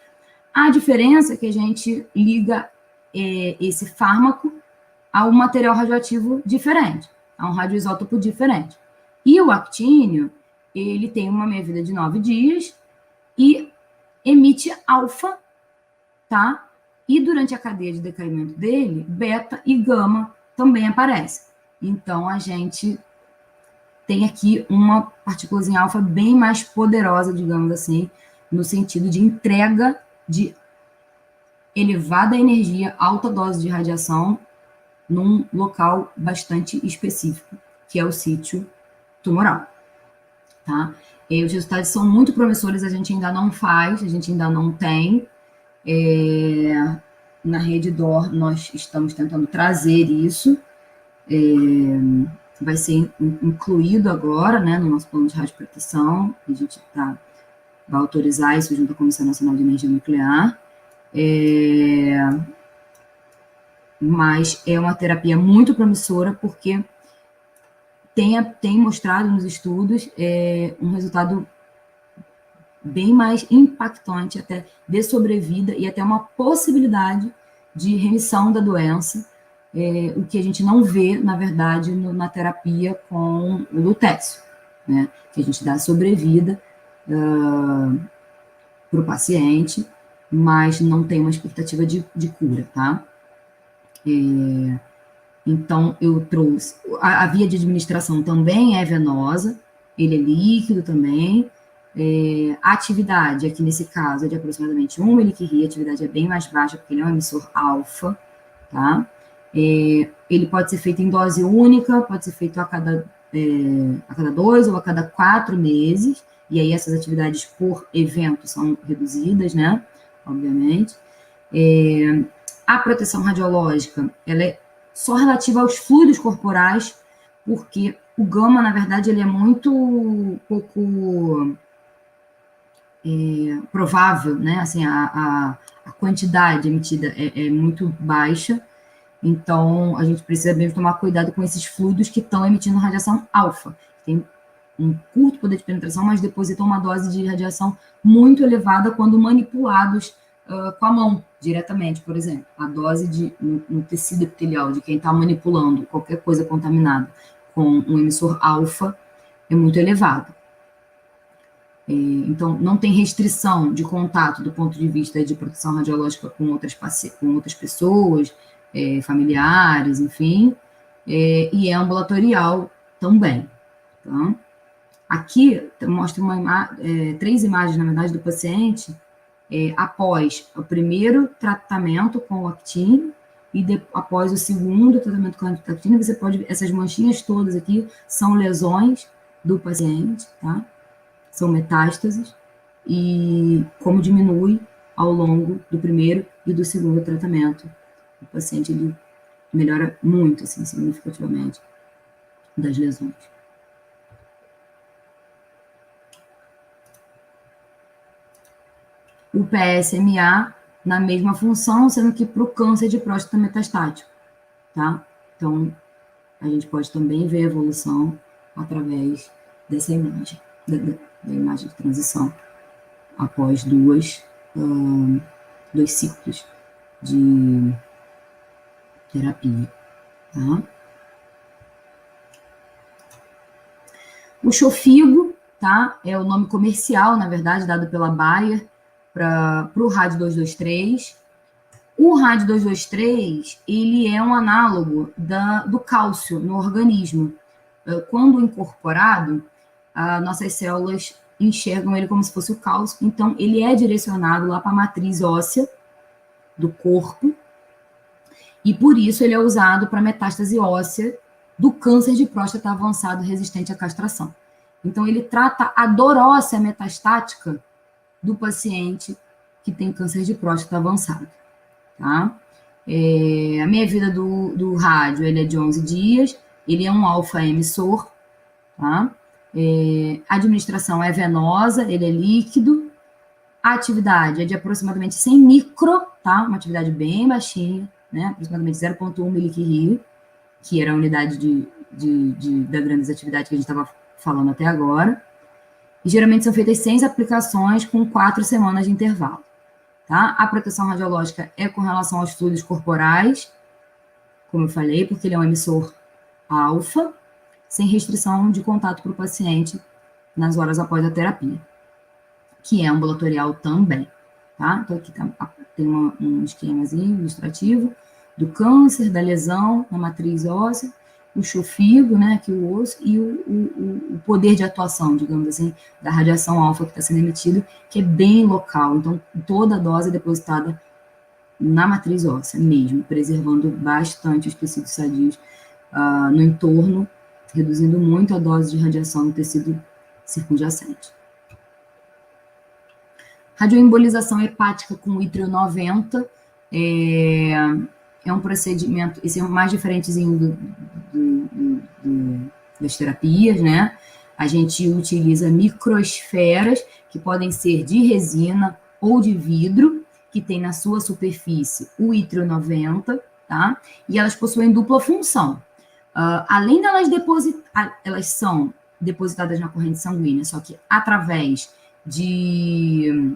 A diferença é que a gente liga esse fármaco a um material radioativo diferente, a um radioisótopo diferente. E o actínio, ele tem uma meia-vida de 9 dias e emite alfa, tá? E durante a cadeia de decaimento dele, beta e gama também aparecem. Então, a gente tem aqui uma partículazinha alfa bem mais poderosa, digamos assim, no sentido de entrega de elevada energia, alta dose de radiação, num local bastante específico, que é o sítio tumoral, tá? E os resultados são muito promissores, a gente ainda não faz, a gente ainda não tem. Na rede DOR, nós estamos tentando trazer isso, vai ser incluído agora, né, no nosso plano de radioproteção, a gente vai autorizar isso junto à Comissão Nacional de Energia Nuclear, mas é uma terapia muito promissora, porque tem mostrado nos estudos um resultado bem mais impactante, até de sobrevida e até uma possibilidade de remissão da doença, o que a gente não vê, na verdade, na terapia com o lutécio, né? Que a gente dá sobrevida para o paciente, mas não tem uma expectativa de cura, tá? Então, eu trouxe... A via de administração também é venosa, ele é líquido também. A atividade, aqui nesse caso, é de aproximadamente 1 milicurie, a atividade é bem mais baixa, porque ele é um emissor alfa, tá? Ele pode ser feito em dose única, pode ser feito a cada 2 ou a cada 4 meses, e aí essas atividades por evento são reduzidas, né? Obviamente. A proteção radiológica, ela é só relativa aos fluidos corporais, porque o gama, na verdade, ele é muito pouco provável, né? Assim, a quantidade emitida é muito baixa, então a gente precisa mesmo tomar cuidado com esses fluidos que estão emitindo radiação alfa. Tem um curto poder de penetração, mas depositam uma dose de radiação muito elevada quando manipulados com a mão, diretamente, por exemplo. A dose no tecido epitelial de quem está manipulando qualquer coisa contaminada com um emissor alfa é muito elevado. Então, não tem restrição de contato do ponto de vista de proteção radiológica com outras pessoas, familiares, enfim, e é ambulatorial também. Tá? Aqui mostra 3 imagens, na verdade, do paciente após o primeiro tratamento com o actínio e após o segundo tratamento com a actínio. Você pode ver, essas manchinhas todas aqui são lesões do paciente, tá? São metástases, e como diminui ao longo do primeiro e do segundo tratamento. O paciente ele melhora muito, assim, significativamente, das lesões. O PSMA na mesma função, sendo que para o câncer de próstata metastático, tá? Então, a gente pode também ver a evolução através dessa imagem, da imagem de transição, após dois ciclos de terapia, tá? O Xofigo, tá? É o nome comercial, na verdade, dado pela Bayer para o rádio 223. O rádio 223, ele é um análogo do cálcio no organismo. Quando incorporado, nossas células enxergam ele como se fosse o cálcio, então ele é direcionado lá para a matriz óssea do corpo, e por isso ele é usado para metástase óssea do câncer de próstata avançado resistente à castração. Então ele trata a dor óssea metastática do paciente que tem câncer de próstata avançado, tá? A meia-vida do rádio, ele é de 11 dias, ele é um alfa-emissor, tá? A administração é venosa, ele é líquido, a atividade é de aproximadamente 100 micro, tá? Uma atividade bem baixinha, né? Aproximadamente 0,1 miliquiri, que era a unidade da grande atividade que a gente estava falando até agora. E geralmente são feitas 100 aplicações com 4 semanas de intervalo. Tá? A proteção radiológica é com relação aos fluidos corporais, como eu falei, porque ele é um emissor alfa, sem restrição de contato para o paciente nas horas após a terapia, que é ambulatorial também. Tá? Então, aqui tem um esquemazinho ilustrativo do câncer, da lesão na matriz óssea, o Xofigo, né, aqui o osso, e o poder de atuação, digamos assim, da radiação alfa que está sendo emitida, que é bem local. Então, toda a dose é depositada na matriz óssea mesmo, preservando bastante os tecidos sadios no entorno, reduzindo muito a dose de radiação no tecido circunjacente. Radioembolização hepática com ítrio 90 é um procedimento, esse é o mais diferentezinho das terapias, né? A gente utiliza microesferas, que podem ser de resina ou de vidro, que tem na sua superfície o ítrio 90, tá? E elas possuem dupla função. Além delas elas são depositadas na corrente sanguínea, só que através de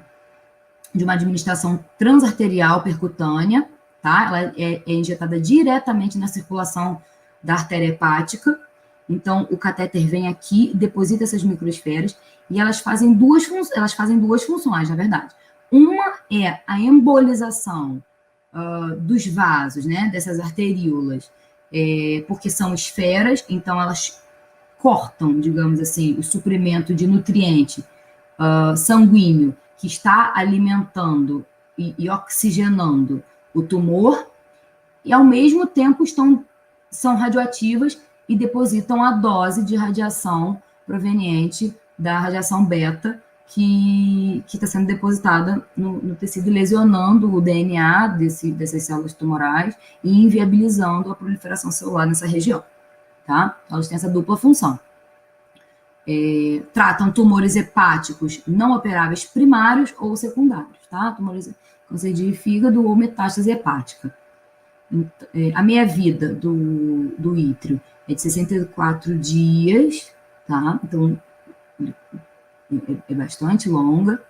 uma administração transarterial percutânea, tá? Ela é injetada diretamente na circulação da artéria hepática. Então, o catéter vem aqui, deposita essas microesferas, e elas fazem duas funções, na verdade. Uma é a embolização dos vasos, né, dessas arteríolas, porque são esferas, então elas cortam, digamos assim, o suprimento de nutriente sanguíneo que está alimentando e oxigenando o tumor, e ao mesmo tempo são radioativas e depositam a dose de radiação proveniente da radiação beta que está sendo depositada no tecido, lesionando o DNA dessas células tumorais e inviabilizando a proliferação celular nessa região, tá? Elas têm essa dupla função. Tratam tumores hepáticos não operáveis primários ou secundários, tá? Tumores, câncer de fígado ou metástase hepática. A meia-vida do ítrio é de 64 dias, tá? Então, é bastante longa.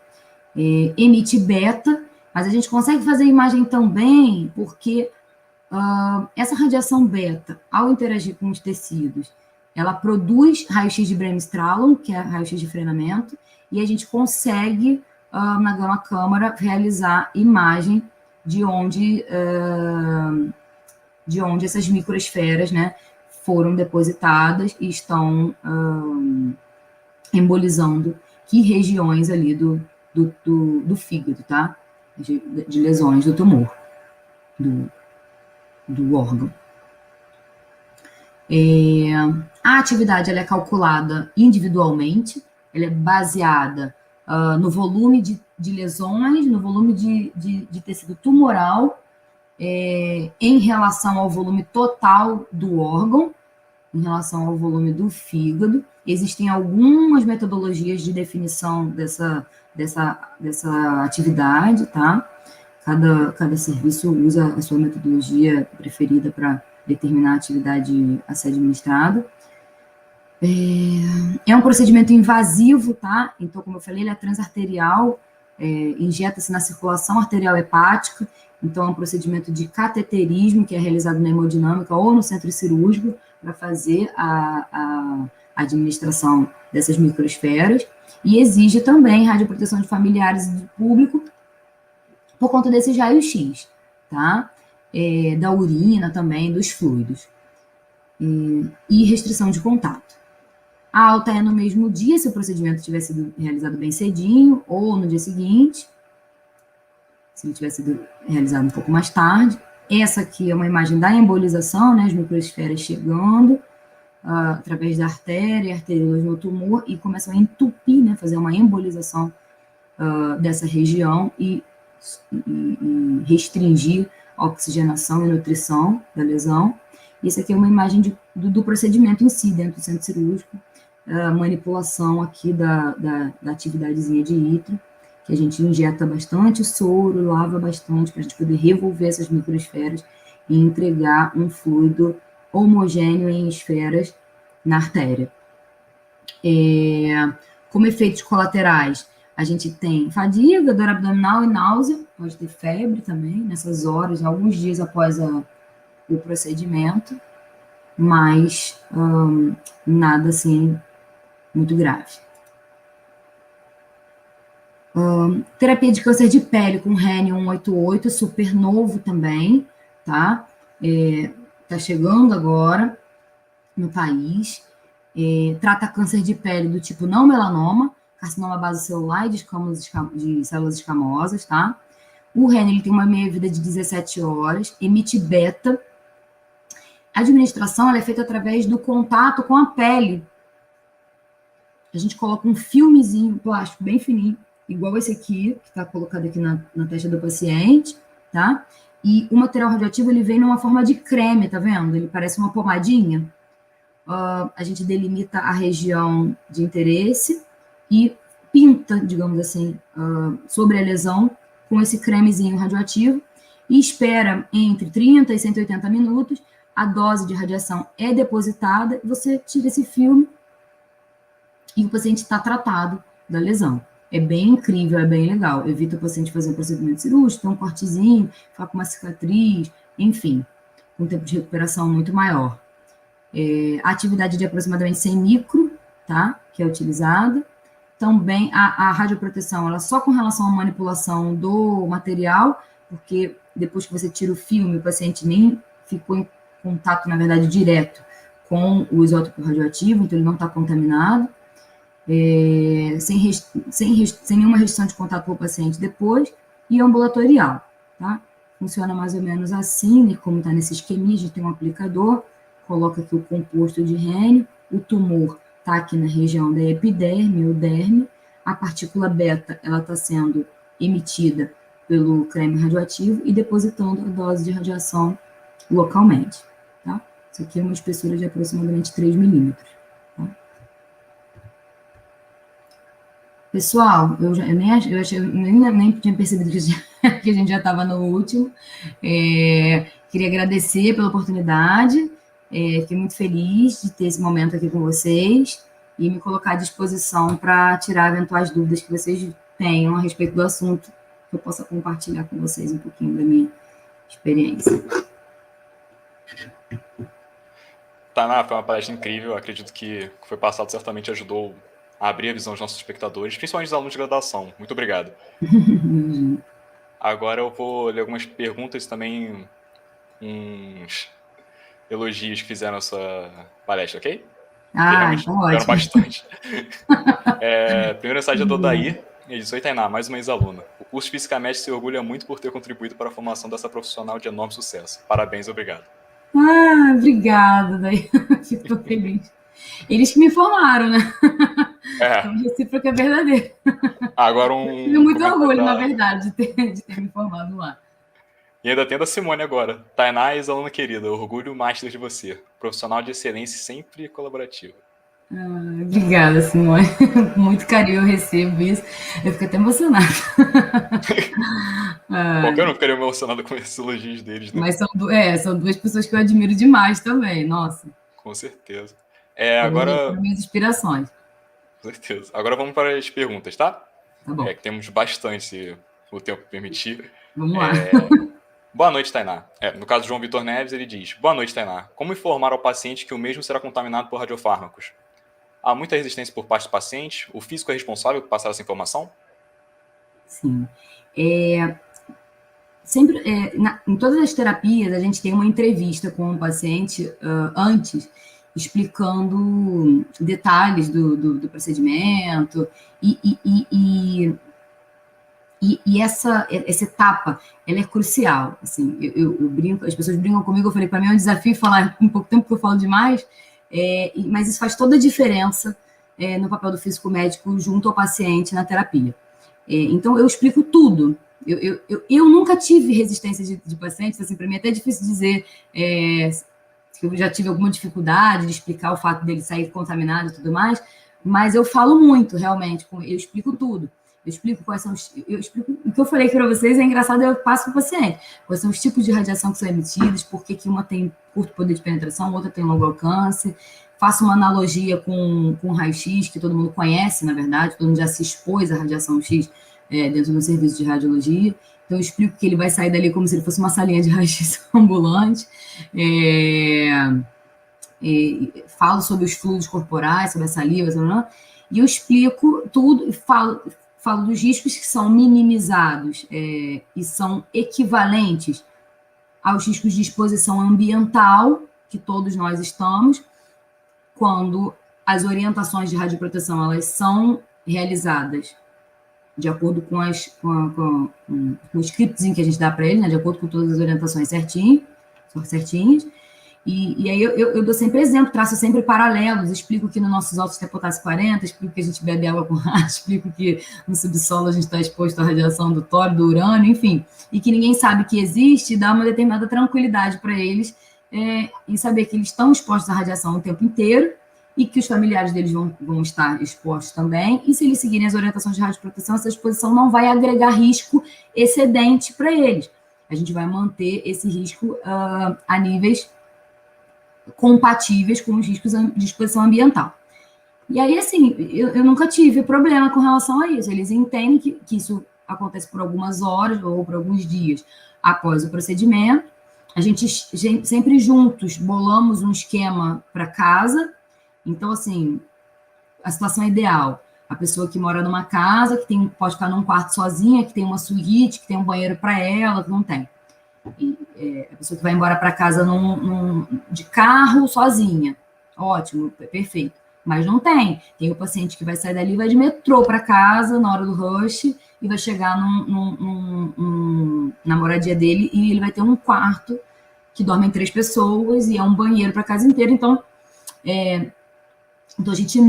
Emite beta, mas a gente consegue fazer a imagem também porque essa radiação beta, ao interagir com os tecidos, ela produz raio-x de Bremsstrahlung, que é raio-x de frenamento, e a gente consegue, na gama-câmara, realizar imagem de onde de onde essas microesferas, né, foram depositadas e estão embolizando que regiões ali do fígado, tá? De lesões do tumor, do órgão. A atividade ela é calculada individualmente, ela é baseada no volume de lesões, no volume de tecido tumoral, em relação ao volume total do órgão, em relação ao volume do fígado. Existem algumas metodologias de definição dessa atividade, tá? Cada serviço usa a sua metodologia preferida para determinar a atividade a ser administrada. É um procedimento invasivo, tá? Então, como eu falei, ele é transarterial, injeta-se na circulação arterial hepática, então é um procedimento de cateterismo que é realizado na hemodinâmica ou no centro cirúrgico para fazer a administração dessas microesferas, e exige também radioproteção de familiares e do público por conta desses raios-x, tá? Da urina também, dos fluidos. E restrição de contato. A alta é no mesmo dia, se o procedimento tiver sido realizado bem cedinho, ou no dia seguinte, se ele tiver sido realizado um pouco mais tarde. Essa aqui é uma imagem da embolização, né, as microesferas chegando através da artéria, arteriolas no tumor, e começam a entupir, né, fazer uma embolização dessa região e restringir a oxigenação e nutrição da lesão. Essa aqui é uma imagem do procedimento em si, dentro do centro cirúrgico, a manipulação aqui da atividadezinha de ítrio, que a gente injeta bastante soro, lava bastante, para a gente poder revolver essas microesferas e entregar um fluido homogêneo em esferas na artéria. Como efeitos colaterais, a gente tem fadiga, dor abdominal e náusea, pode ter febre também, nessas horas, alguns dias após o procedimento, mas nada assim muito grave. Terapia de câncer de pele com Rhenium 188, super novo também, tá? Tá chegando agora no país. Trata câncer de pele do tipo não melanoma, carcinoma base celular e de células escamosas, tá? O Rhenium tem uma meia-vida de 17 horas, emite beta. A administração ela é feita através do contato com a pele. A gente coloca um filmezinho plástico bem fininho, igual esse aqui, que está colocado aqui na testa do paciente, tá? E o material radioativo, ele vem numa forma de creme, tá vendo? Ele parece uma pomadinha. A gente delimita a região de interesse e pinta, digamos assim, sobre a lesão com esse cremezinho radioativo e espera entre 30 e 180 minutos, a dose de radiação é depositada, você tira esse filme e o paciente está tratado da lesão. É bem incrível, é bem legal. Evita o paciente fazer um procedimento cirúrgico, ter um cortezinho, ficar com uma cicatriz, enfim, com um tempo de recuperação muito maior. A atividade de aproximadamente 100 micro, tá? Que é utilizada. Também a radioproteção, ela só com relação à manipulação do material, porque depois que você tira o filme, o paciente nem ficou em contato, na verdade, direto com o isótopo radioativo, então ele não está contaminado. Sem nenhuma restrição de contato com o paciente depois, e ambulatorial, tá? Funciona mais ou menos assim, né? Como está nesse esqueminha, a gente tem um aplicador, coloca aqui o composto de Rhenium, o tumor está aqui na região da epiderme ou derme, a partícula beta, ela está sendo emitida pelo creme radioativo e depositando a dose de radiação localmente, tá? Isso aqui é uma espessura de aproximadamente 3 milímetros. Pessoal, eu nem tinha percebido que a gente já estava no último. Queria agradecer pela oportunidade. Fiquei muito feliz de ter esse momento aqui com vocês e me colocar à disposição para tirar eventuais dúvidas que vocês tenham a respeito do assunto, que eu possa compartilhar com vocês um pouquinho da minha experiência. Tainá, foi uma palestra incrível. Acredito que o que foi passado certamente ajudou a abrir a visão dos nossos espectadores, principalmente dos alunos de graduação. Muito obrigado. Agora eu vou ler algumas perguntas e também uns elogios que fizeram a sua palestra, ok? Que Ah, realmente então tiveram ótimo. bastante. Primeira mensagem é do Odair. Ele diz: Oi, Tainá, mais uma ex-aluna. O curso Física Médica se orgulha muito por ter contribuído para a formação dessa profissional de enorme sucesso. Parabéns, obrigado. Ah, obrigada, daí fico feliz. Eles que me informaram, né? É, Então, recíproca é verdadeiro. agora Eu tive um muito comentário orgulho, na da... verdade, de ter me informado lá. E ainda tem da Simone agora. Tainá, ex-aluna querida, orgulho master de você. Profissional de excelência e sempre colaborativa. Ah, obrigada, Simone. Com muito carinho eu recebo isso. Eu fico até emocionada. Qualquer Ah, um ficaria emocionado com esses elogios deles, né? mas são duas pessoas que eu admiro demais também. Nossa, Com certeza. foram Agora, minhas inspirações. com certeza. Agora vamos para as perguntas, tá? Tá bom, Que temos bastante, se o tempo permitir. vamos lá. Boa noite, Tainá. No caso do João Vitor Neves, ele diz: Boa noite, Tainá. Como informar ao paciente que o mesmo será contaminado por radiofármacos? Há muita resistência por parte do paciente? O físico é responsável por passar essa informação? Sim. É, sempre, em todas as terapias, a gente tem uma entrevista com o paciente antes, explicando detalhes do procedimento e essa etapa, ela é crucial. Assim, eu brinco, as pessoas brincam comigo, eu falei, para mim é um desafio falar em pouco tempo, que eu falo demais, mas isso faz toda a diferença no papel do físico médico junto ao paciente na terapia. Então, eu explico tudo. Eu nunca tive resistência de pacientes, assim, para mim é até difícil dizer que eu já tive alguma dificuldade de explicar o fato dele sair contaminado e tudo mais, mas eu falo muito, realmente, eu explico tudo. Eu explico quais são eu explico o que eu falei para vocês, é engraçado, eu passo para o paciente. Quais são os tipos de radiação que são emitidos, por que uma tem curto poder de penetração, outra tem longo alcance. Faço uma analogia com raio-x, que todo mundo conhece, na verdade, todo mundo já se expôs à radiação X dentro do serviço de radiologia. Então, eu explico que ele vai sair dali como se ele fosse uma salinha de raio-x ambulante. Falo sobre os fluidos corporais, sobre a saliva, e eu explico tudo, falo dos riscos que são minimizados e são equivalentes aos riscos de exposição ambiental que todos nós estamos, quando as orientações de radioproteção elas são realizadas de acordo com o scriptzinho que a gente dá para ele, né, de acordo com todas as orientações certinhas. E aí eu dou sempre exemplo, traço sempre paralelos, explico que no nossos altos tem potássio 40, explico que a gente bebe água com rato, explico que no subsolo a gente está exposto à radiação do tório, do urânio, enfim, e que ninguém sabe que existe, e dá uma determinada tranquilidade para eles em saber que eles estão expostos à radiação o tempo inteiro e que os familiares deles vão estar expostos também, e se eles seguirem as orientações de radioproteção, essa exposição não vai agregar risco excedente para eles. A gente vai manter esse risco a níveis compatíveis com os riscos de exposição ambiental. E aí, assim, eu nunca tive problema com relação a isso. Eles entendem que isso acontece por algumas horas ou por alguns dias após o procedimento. A gente sempre juntos bolamos um esquema para casa. Então, assim, a situação é ideal. A pessoa que mora numa casa, que pode ficar num quarto sozinha, que tem uma suíte, que tem um banheiro para ela, que não tem. A pessoa que vai embora para casa de carro sozinha. Ótimo, perfeito. Mas não tem. Tem o paciente que vai sair dali, vai de metrô para casa na hora do rush e vai chegar na moradia dele e ele vai ter um quarto que dormem 3 pessoas e é um banheiro para a casa inteira. Então, a gente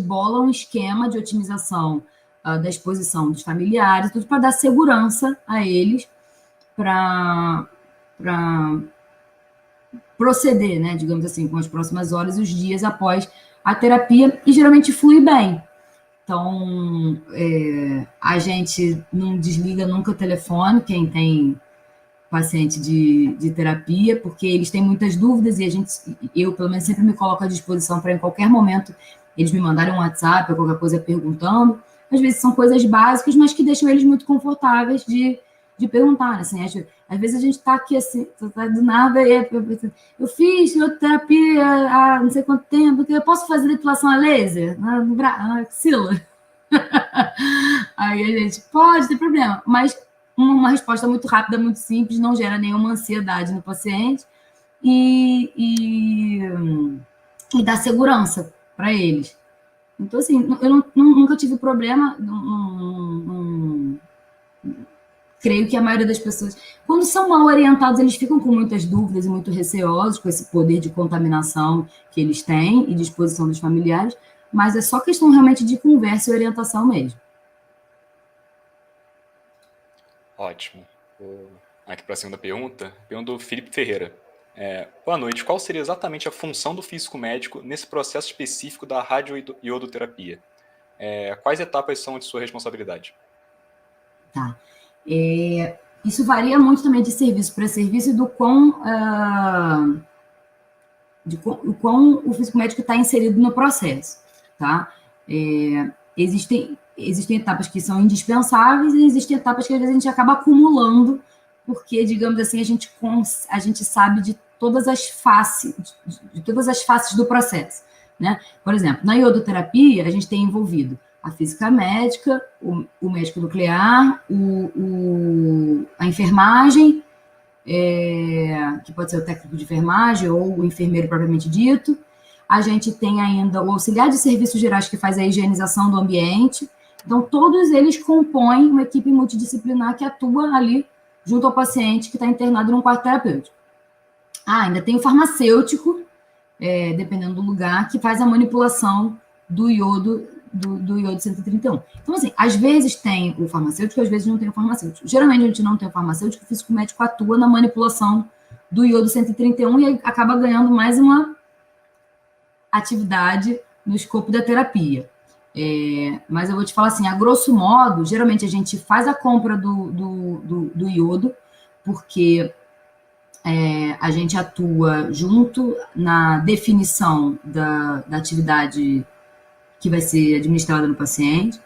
bola um esquema de otimização da exposição dos familiares, tudo para dar segurança a eles para proceder, né, digamos assim, com as próximas horas e os dias após a terapia, e geralmente flui bem. Então, a gente não desliga nunca o telefone, quem tem paciente de terapia, porque eles têm muitas dúvidas e eu, pelo menos, sempre me coloco à disposição para, em qualquer momento, eles me mandarem um WhatsApp ou qualquer coisa perguntando. Às vezes são coisas básicas, mas que deixam eles muito confortáveis de perguntar, assim, às vezes a gente está aqui assim, do nada, eu fiz terapia há não sei quanto tempo, eu posso fazer depilação a laser na axila? Aí a gente, pode, tem problema, mas uma resposta muito rápida, muito simples, não gera nenhuma ansiedade no paciente, e dar segurança para eles. Então, assim, eu nunca tive problema, creio que a maioria das pessoas, quando são mal orientados, eles ficam com muitas dúvidas e muito receosos com esse poder de contaminação que eles têm e de exposição dos familiares, mas é só questão realmente de conversa e orientação mesmo. Ótimo. Aqui para a segunda pergunta do Felipe Ferreira. Boa noite. Qual seria exatamente a função do físico médico nesse processo específico da radioiodoterapia? Quais etapas são de sua responsabilidade? Tá. Isso varia muito também de serviço para serviço e do quão o físico médico está inserido no processo, tá? Existem etapas que são indispensáveis e existem etapas que às vezes a gente acaba acumulando, porque, digamos assim, a gente sabe de todas as faces do processo, né? Por exemplo, na iodoterapia, a gente tem envolvido a física médica, o médico nuclear, a enfermagem, que pode ser o técnico de enfermagem ou o enfermeiro propriamente dito. A gente tem ainda o auxiliar de serviços gerais, que faz a higienização do ambiente. Então, todos eles compõem uma equipe multidisciplinar que atua ali junto ao paciente que está internado num quarto terapêutico. Ainda tem o farmacêutico, dependendo do lugar, que faz a manipulação do iodo 131. Então, assim, às vezes tem o farmacêutico, às vezes não tem o farmacêutico. Geralmente a gente não tem o farmacêutico, o físico médico atua na manipulação do iodo 131 e acaba ganhando mais uma atividade no escopo da terapia. Mas eu vou te falar assim, a grosso modo, geralmente a gente faz a compra do iodo, porque a gente atua junto na definição da atividade que vai ser administrada no paciente.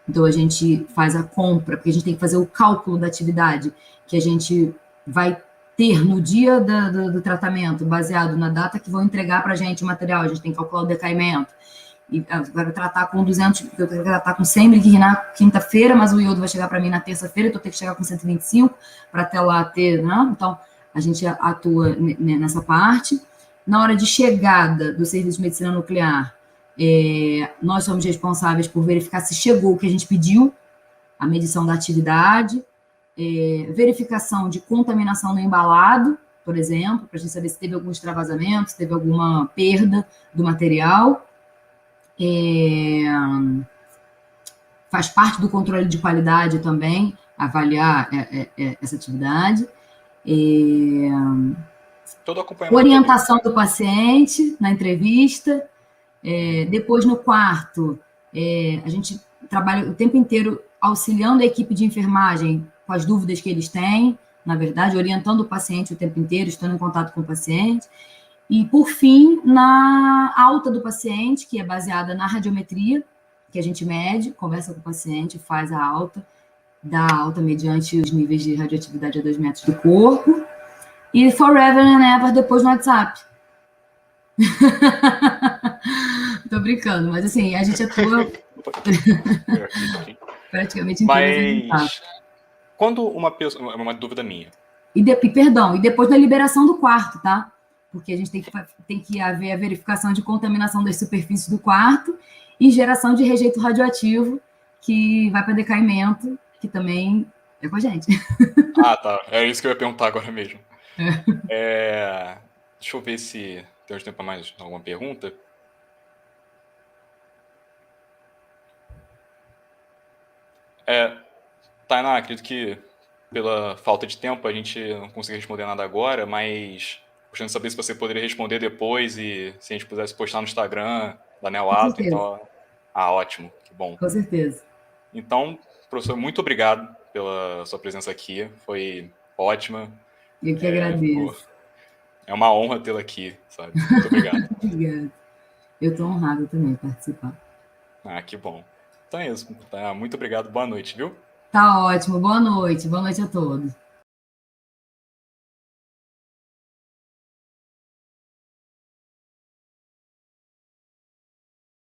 Então, a gente faz a compra, porque a gente tem que fazer o cálculo da atividade que a gente vai ter no dia do tratamento, baseado na data que vão entregar para a gente o material. A gente tem que calcular o decaimento. E vai tratar com 200, eu tenho que tratar com 100 mg na quinta-feira, mas o iodo vai chegar para mim na terça-feira, então eu tenho que chegar com 125 para até lá ter, né? Então, a gente atua nessa parte. Na hora de chegada do serviço de medicina nuclear, nós somos responsáveis por verificar se chegou o que a gente pediu, a medição da atividade, verificação de contaminação no embalado, por exemplo, para a gente saber se teve algum extravasamento, se teve alguma perda do material. Faz parte do controle de qualidade também, avaliar essa atividade. Todo acompanhamento. Orientação do paciente na entrevista. Depois, no quarto, a gente trabalha o tempo inteiro auxiliando a equipe de enfermagem com as dúvidas que eles têm, na verdade, orientando o paciente o tempo inteiro, estando em contato com o paciente. E, por fim, na alta do paciente, que é baseada na radiometria, que a gente mede, conversa com o paciente, faz a alta, dá a alta mediante os níveis de radioatividade a 2 metros do corpo. E forever and ever depois no WhatsApp. Tô brincando, mas assim, a gente atua praticamente em todas as etapas. Quando uma dúvida minha. E depois da liberação do quarto, tá? Porque a gente tem que haver a verificação de contaminação das superfícies do quarto e geração de rejeito radioativo, que vai para decaimento, que também é com a gente. Ah, tá. É isso que eu ia perguntar agora mesmo. Deixa eu ver se temos tempo para mais alguma pergunta. Tainá, acredito que pela falta de tempo a gente não conseguiu responder nada agora, mas gostaria de saber se você poderia responder depois e se a gente pudesse postar no Instagram da Neoato. Então, ótimo, que bom. Com certeza. Então, professor, muito obrigado pela sua presença aqui, foi ótima. Eu que agradeço. É uma honra tê-la aqui, sabe? Muito obrigado. Obrigada. Eu estou honrado também participar. Que bom. Então é isso. Muito obrigado. Boa noite, viu? Tá ótimo. Boa noite. Boa noite a todos.